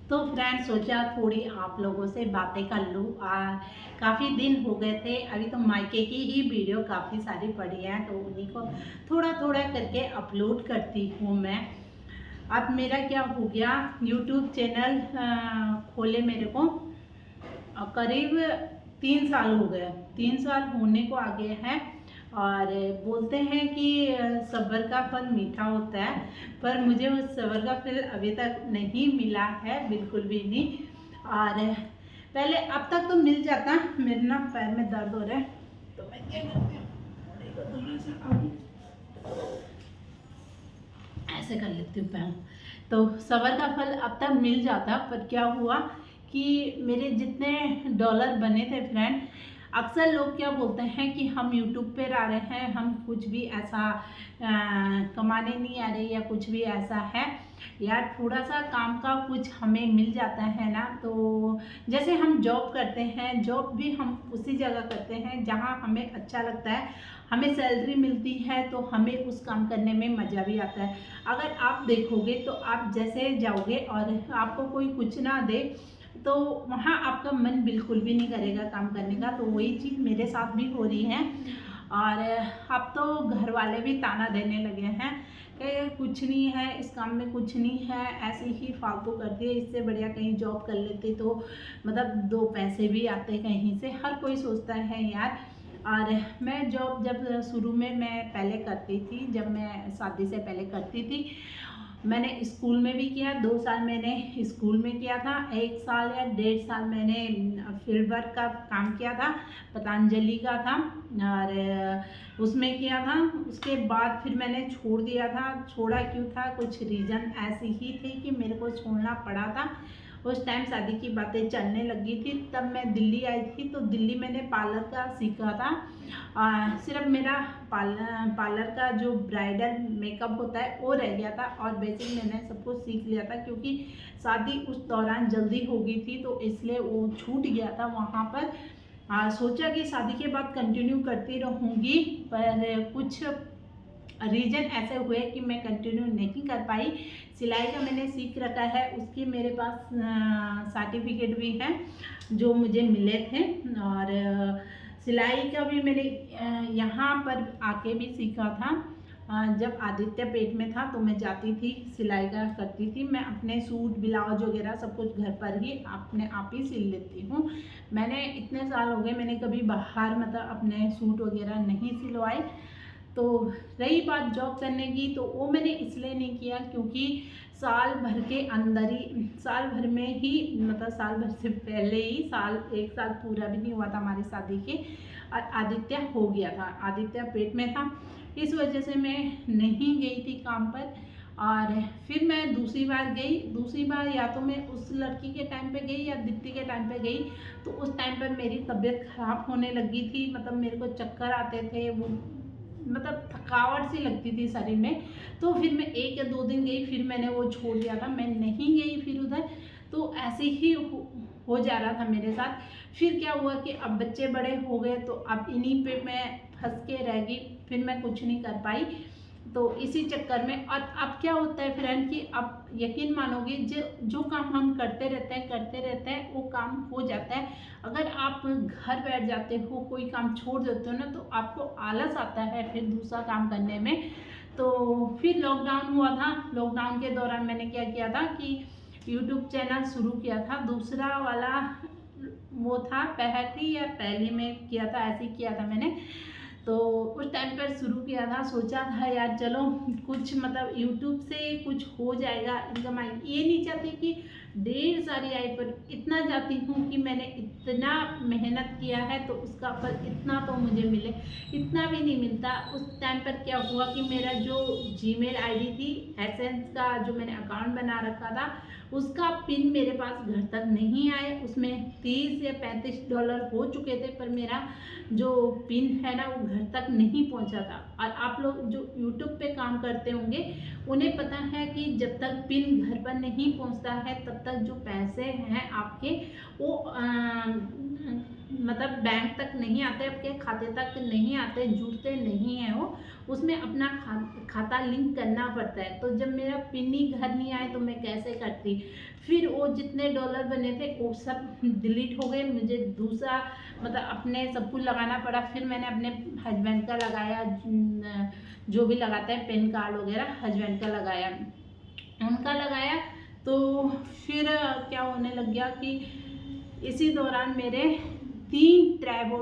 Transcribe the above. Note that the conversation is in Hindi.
तो फ्रेंड्स सोचा थोड़ी आप लोगों से बातें कर लूँ। काफ़ी दिन हो गए थे, अभी तो मायके की ही वीडियो काफ़ी सारी पड़ी हैं, तो उन्हीं को थोड़ा थोड़ा करके अपलोड करती हूँ मैं। अब मेरा क्या हो गया, यूट्यूब चैनल खोले मेरे को करीब 3 साल हो गए, 3 साल होने को आ गए हैं। और बोलते हैं कि सब्र का फल मीठा होता है, पर मुझे उस सब्र का फल अभी तक नहीं मिला है, बिल्कुल भी नहीं। और पहले अब तक तो मिल जाता। मेरे ना पैर में दर्द हो रहा है, तो मैं क्या करती हूँ, ऐसे कर लेती हूँ पैर। तो सब्र का फल अब तक मिल जाता, पर क्या हुआ कि मेरे जितने डॉलर बने थे फ्रेंड, अक्सर लोग क्या बोलते हैं कि हम यूट्यूब पे आ रहे हैं, हम कुछ भी ऐसा कमाने नहीं आ रहे या कुछ भी ऐसा है यार, थोड़ा सा काम का कुछ हमें मिल जाता है ना। तो जैसे हम जॉब करते हैं, जॉब भी हम उसी जगह करते हैं जहाँ हमें अच्छा लगता है, हमें सैलरी मिलती है, तो हमें उस काम करने में मज़ा भी आता है। अगर आप देखोगे तो आप जैसे जाओगे और आपको कोई कुछ ना दे, तो वहाँ आपका मन बिल्कुल भी नहीं करेगा काम करने का। तो वही चीज़ मेरे साथ भी हो रही है। और अब तो घर वाले भी ताना देने लगे हैं कि कुछ नहीं है, इस काम में कुछ नहीं है, ऐसे ही फालतू करती है, इससे बढ़िया कहीं जॉब कर लेते तो मतलब 2 पैसे भी आते कहीं से। हर कोई सोचता है यार। और मैं जॉब जब शुरू में मैं पहले करती थी, जब मैं शादी से पहले करती थी, मैंने स्कूल में भी किया। 2 साल मैंने स्कूल में किया था, 1 साल या 1.5 साल मैंने फील्ड वर्क का काम किया था, पतंजलि का था, और उसमें किया था। उसके बाद फिर मैंने छोड़ दिया था। छोड़ा क्यों था, कुछ रीज़न ऐसी ही थे कि मेरे को छोड़ना पड़ा था। उस टाइम शादी की बातें चलने लगी थी, तब मैं दिल्ली आई थी। तो दिल्ली मैंने पार्लर का सीखा था। सिर्फ मेरा पार्लर का जो ब्राइडल मेकअप होता है वो रह गया था, और बेसिक मैंने सब कुछ सीख लिया था, क्योंकि शादी उस दौरान जल्दी हो गई थी, तो इसलिए वो छूट गया था वहाँ पर। सोचा कि शादी के बाद कंटिन्यू करती रहूँगी, पर कुछ रीज़न ऐसे हुए कि मैं कंटिन्यू नहीं कर पाई। सिलाई का मैंने सीख रखा है, उसकी मेरे पास सर्टिफिकेट भी है जो मुझे मिले थे। और सिलाई का भी मैंने यहाँ पर आके भी सीखा था। जब आदित्य पेट में था तो मैं जाती थी, सिलाई का करती थी। मैं अपने सूट ब्लाउज वगैरह सब कुछ घर पर ही अपने आप ही सिल लेती हूँ। मैंने इतने साल हो गए, मैंने कभी बाहर मतलब अपने सूट वगैरह नहीं सिलवाए। तो रही बात जॉब करने की, तो वो मैंने इसलिए नहीं किया क्योंकि साल भर के अंदर ही, साल भर में ही, मतलब साल भर से पहले ही, 1 साल पूरा भी नहीं हुआ था हमारी शादी के, और आदित्य हो गया था, आदित्य पेट में था। इस वजह से मैं नहीं गई थी काम पर। और फिर मैं दूसरी बार गई। दूसरी बार या तो मैं उस लड़की के टाइम पे गई या दीप्ति के टाइम पे गई, तो उस टाइम पर मेरी तबीयत ख़राब होने लगी थी। मतलब मेरे को चक्कर आते थे, वो मतलब थकावट सी लगती थी शरीर में। तो फिर मैं 1 या 2 दिन गई, फिर मैंने वो छोड़ दिया था, मैं नहीं गई फिर उधर। तो ऐसे ही हो जा रहा था मेरे साथ। फिर क्या हुआ कि अब बच्चे बड़े हो गए, तो अब इन्हीं पे मैं फंस के रह गई, फिर मैं कुछ नहीं कर पाई। तो इसी चक्कर में, और अब क्या होता है फ्रेंड कि अब यकीन मानोगे, जो काम हम करते रहते हैं वो काम हो जाता है। अगर आप घर बैठ जाते हो, कोई काम छोड़ देते हो ना, तो आपको आलस आता है फिर दूसरा काम करने में। तो फिर लॉकडाउन हुआ था। लॉकडाउन के दौरान मैंने क्या किया था कि यूट्यूब चैनल शुरू किया था, दूसरा वाला वो था, पहली या पहले में किया था, ऐसे ही किया था मैंने। तो उस टाइम पर शुरू किया था, सोचा था यार चलो कुछ मतलब यूट्यूब से कुछ हो जाएगा इनकम आएगी। ये नहीं चाहती कि ढेर सारी आई, पर इतना चाहती हूँ कि मैंने इतना मेहनत किया है तो उसका फल इतना तो मुझे मिले। इतना भी नहीं मिलता। उस टाइम पर क्या हुआ कि मेरा जो जीमेल आईडी थी, एसेंस का जो मैंने अकाउंट बना रखा था, उसका पिन मेरे पास घर तक नहीं आए। उसमें 30 या 35 डॉलर हो चुके थे, पर मेरा जो पिन है ना वो घर तक नहीं पहुंचा था। और आप लोग जो यूट्यूब पे काम करते होंगे उन्हें पता है कि जब तक पिन घर पर नहीं पहुंचता है, तब तक जो पैसे हैं आपके वो मतलब बैंक तक नहीं आते, आपके खाते तक नहीं आते, जुड़ते नहीं हैं उसमें अपना खाता लिंक करना पड़ता है। तो जब मेरा पिन ही घर नहीं आए तो मैं कैसे करती। फिर वो जितने डॉलर बने थे वो सब डिलीट हो गए, मुझे दूसरा मतलब अपने सब कुछ लगाना पड़ा। फिर मैंने अपने हस्बैंड का लगाया, जो भी लगाता है पेन कार्ड वगैरह हस्बैंड का लगाया, उनका लगाया। तो फिर क्या होने लग गया कि इसी दौरान मेरे 3 ट्राइबल